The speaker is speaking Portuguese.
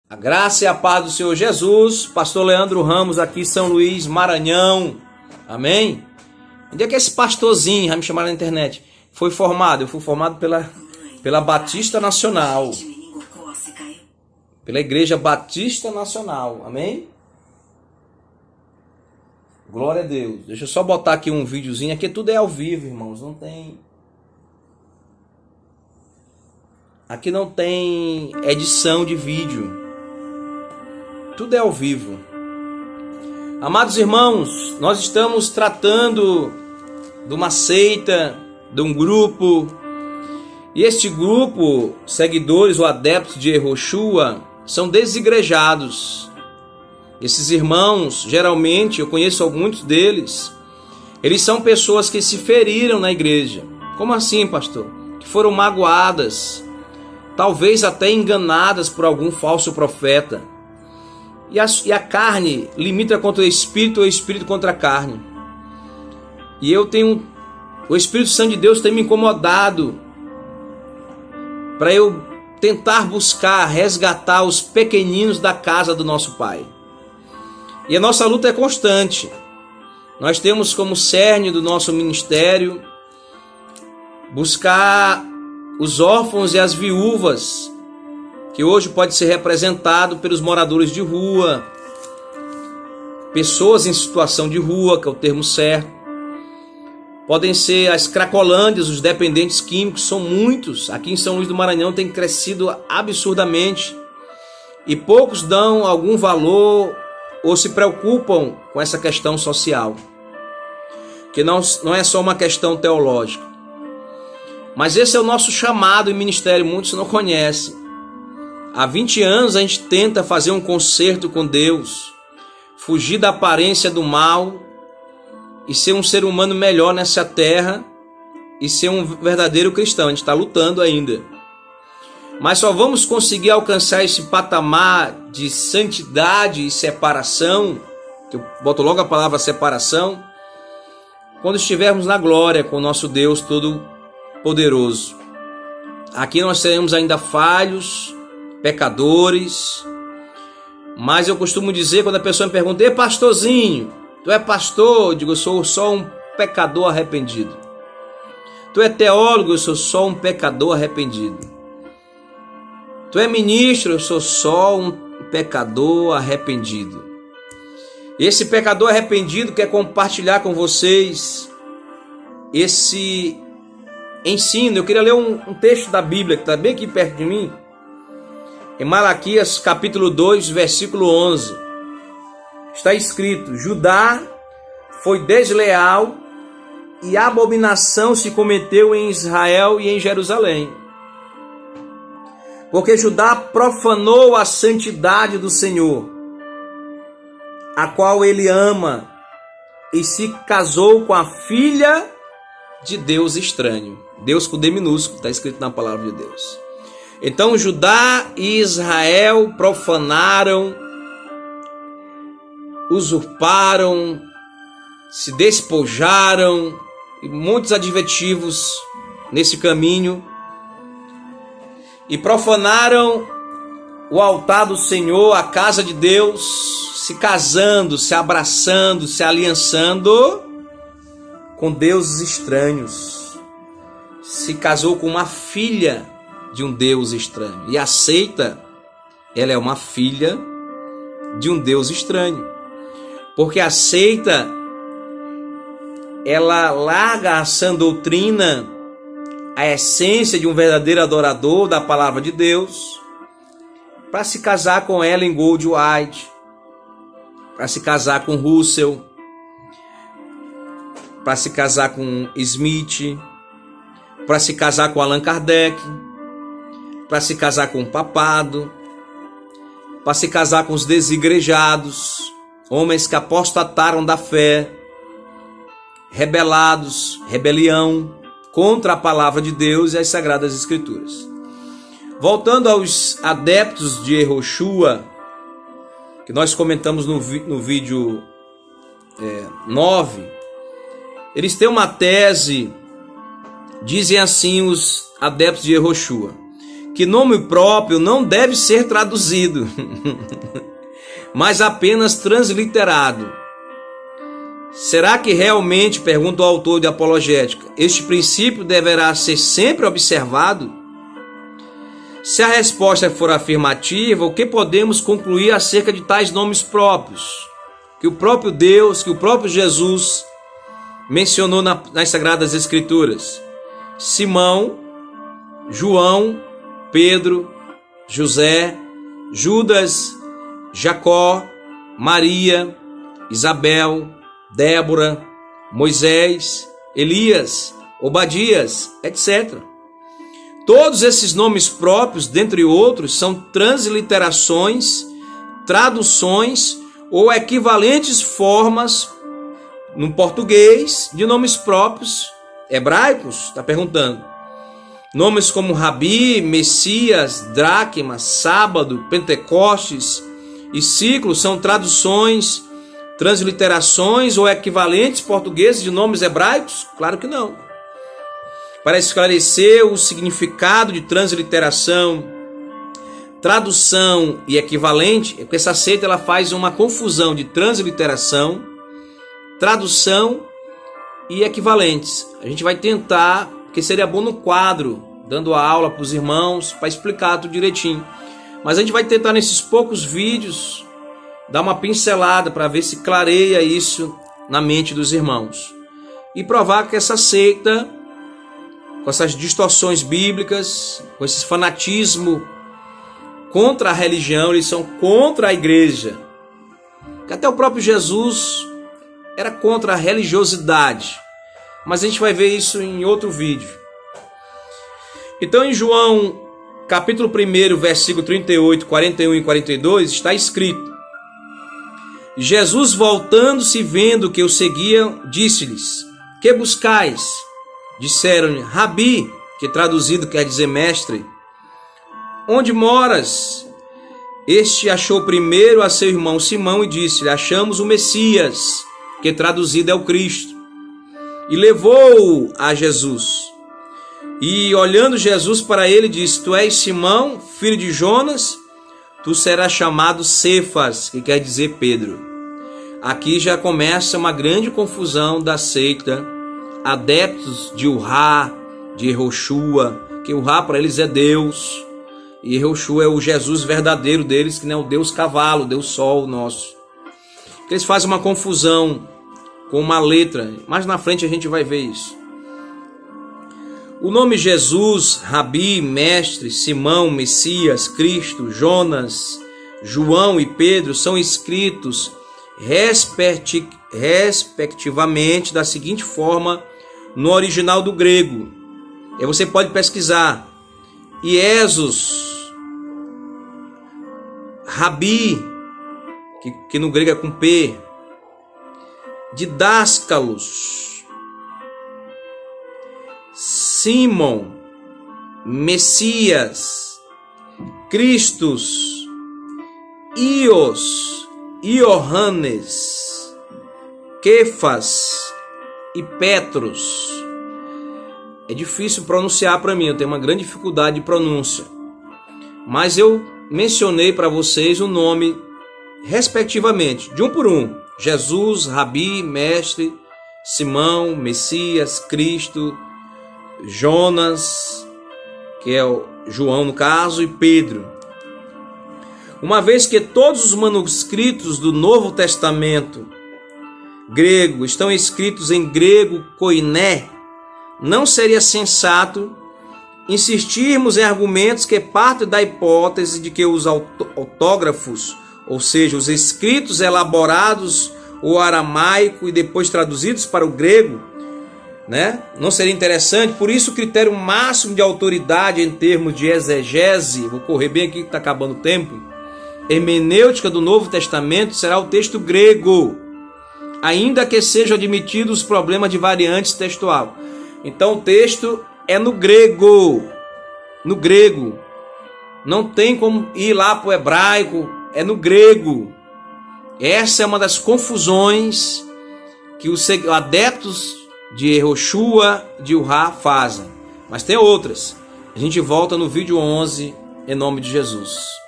A graça e a paz do Senhor Jesus, pastor Leandro Ramos aqui, São Luís, Maranhão, amém? Onde é que esse pastorzinho, vai me chamar na internet, foi formado? Eu fui formado pela Batista Nacional, pela Igreja Batista Nacional, amém? Glória a Deus. Deixa eu só botar aqui um videozinho, aqui tudo é ao vivo, irmãos, aqui não tem edição de vídeo. Tudo é ao vivo. Amados irmãos, nós estamos tratando de uma seita, de um grupo. E este grupo, seguidores ou adeptos de Yehoshua, são desigrejados. Esses irmãos, geralmente, eu conheço muitos deles, eles são pessoas que se feriram na igreja. Como assim, pastor? Que foram magoadas, talvez até enganadas por algum falso profeta. E a carne limita contra o espírito, ou o espírito contra a carne. E o Espírito Santo de Deus tem me incomodado para eu tentar buscar, resgatar os pequeninos da casa do nosso Pai. E a nossa luta é constante. Nós temos como cerne do nosso ministério buscar os órfãos e as viúvas, que hoje pode ser representado pelos moradores de rua, pessoas em situação de rua, que é o termo certo. Podem ser as cracolândias, os dependentes químicos, são muitos. Aqui em São Luís do Maranhão tem crescido absurdamente. E poucos dão algum valor ou se preocupam com essa questão social, que não é só uma questão teológica. Mas esse é o nosso chamado e ministério, muitos não conhecem. Há 20 anos a gente tenta fazer um concerto com Deus, fugir da aparência do mal e ser um ser humano melhor nessa terra e ser um verdadeiro cristão. A gente está lutando ainda. Mas só vamos conseguir alcançar esse patamar de santidade e separação, que eu boto logo a palavra separação, quando estivermos na glória com o nosso Deus Todo-Poderoso. Aqui nós seremos ainda falhos, pecadores, mas eu costumo dizer, quando a pessoa me pergunta: "Ei, pastorzinho, tu é pastor?" Eu digo: "Eu sou só um pecador arrependido." "Tu é teólogo?" "Eu sou só um pecador arrependido." "Tu é ministro?" "Eu sou só um pecador arrependido." Esse pecador arrependido quer compartilhar com vocês esse ensino. Eu queria ler um texto da Bíblia que está bem aqui perto de mim, em Malaquias capítulo 2, versículo 11. Está escrito: "Judá foi desleal e abominação se cometeu em Israel e em Jerusalém. Porque Judá profanou a santidade do Senhor, a qual ele ama, e se casou com a filha de Deus estranho." Deus com D minúsculo, está escrito na palavra de Deus. Então Judá e Israel profanaram, usurparam, se despojaram, e muitos adjetivos nesse caminho, e profanaram o altar do Senhor, a casa de Deus, se casando, se abraçando, se aliançando com deuses estranhos. Se casou com uma filha de um Deus estranho. E a seita, ela é uma filha de um Deus estranho. Porque a seita, ela larga a sã doutrina, a essência de um verdadeiro adorador da palavra de Deus, para se casar com Ellen Goldwyn, para se casar com Russell, para se casar com Smith, para se casar com Allan Kardec, para se casar com o papado, para se casar com os desigrejados, homens que apostataram da fé, rebelados, rebelião contra a palavra de Deus e as Sagradas Escrituras. Voltando aos adeptos de Yehoshua, que nós comentamos no vídeo 9, eles têm uma tese, dizem assim os adeptos de Yehoshua, que nome próprio não deve ser traduzido, mas apenas transliterado. Será que realmente, pergunta o autor de Apologética, este princípio deverá ser sempre observado? Se a resposta for afirmativa, o que podemos concluir acerca de tais nomes próprios? Que o próprio Deus, que o próprio Jesus mencionou nas Sagradas Escrituras. Simão, João, Pedro, José, Judas, Jacó, Maria, Isabel, Débora, Moisés, Elias, Obadias, etc. Todos esses nomes próprios, dentre outros, são transliterações, traduções ou equivalentes formas no português de nomes próprios hebraicos, está perguntando. Nomes como Rabi, Messias, Dracma, Sábado, Pentecostes e Ciclo são traduções, transliterações ou equivalentes portugueses de nomes hebraicos? Claro que não. Para esclarecer o significado de transliteração, tradução e equivalente, é que essa seita ela faz uma confusão de transliteração, tradução e equivalentes. A gente vai tentar, porque seria bom no quadro, dando a aula para os irmãos, para explicar tudo direitinho. Mas a gente vai tentar nesses poucos vídeos dar uma pincelada para ver se clareia isso na mente dos irmãos. E provar que essa seita, com essas distorções bíblicas, com esse fanatismo contra a religião, eles são contra a igreja. Que até o próprio Jesus era contra a religiosidade. Mas a gente vai ver isso em outro vídeo. Então em João, capítulo 1, versículo 38, 41 e 42, está escrito: Jesus, voltando-se, vendo que o seguiam, disse-lhes: Que buscais? Disseram-lhe: Rabi, que traduzido quer dizer mestre, onde moras? Este achou primeiro a seu irmão Simão e disse-lhe: Achamos o Messias, que traduzido é o Cristo. E levou-o a Jesus. E olhando Jesus para ele, disse: Tu és Simão, filho de Jonas, tu serás chamado Cefas, que quer dizer Pedro. Aqui já começa uma grande confusão da seita, adeptos de Urrá, de Yehoshua, que Urrá para eles é Deus, e Yehoshua é o Jesus verdadeiro deles, que não é o Deus cavalo, o Deus sol nosso. Eles fazem uma confusão com uma letra, mais na frente a gente vai ver isso. O nome Jesus, Rabi, Mestre, Simão, Messias, Cristo, Jonas, João e Pedro são escritos respectivamente da seguinte forma no original do grego. E você pode pesquisar: Iesus, Rabi, que no grego é com P, Didáscalos, Simon, Messias, Cristos, Ios, Iohannes, Kefas e Petros. É difícil pronunciar para mim, eu tenho uma grande dificuldade de pronúncia. Mas eu mencionei para vocês o nome, respectivamente, de um por um: Jesus, Rabi, Mestre, Simão, Messias, Cristo, Jonas, que é o João no caso, e Pedro. Uma vez que todos os manuscritos do Novo Testamento grego estão escritos em grego koiné, não seria sensato insistirmos em argumentos que partem da hipótese de que os autógrafos, ou seja, os escritos elaborados o aramaico e depois traduzidos para o grego, não seria interessante. Por isso o critério máximo de autoridade em termos de exegese, vou correr bem aqui que está acabando o tempo, hermenêutica do Novo Testamento será o texto grego, ainda que sejam admitidos os problemas de variantes textual. Então o texto é no grego, não tem como ir lá para o hebraico, é no grego. Essa é uma das confusões que os adeptos de Yehoshua, de Urrá fazem. Mas tem outras. A gente volta no vídeo 11, em nome de Jesus.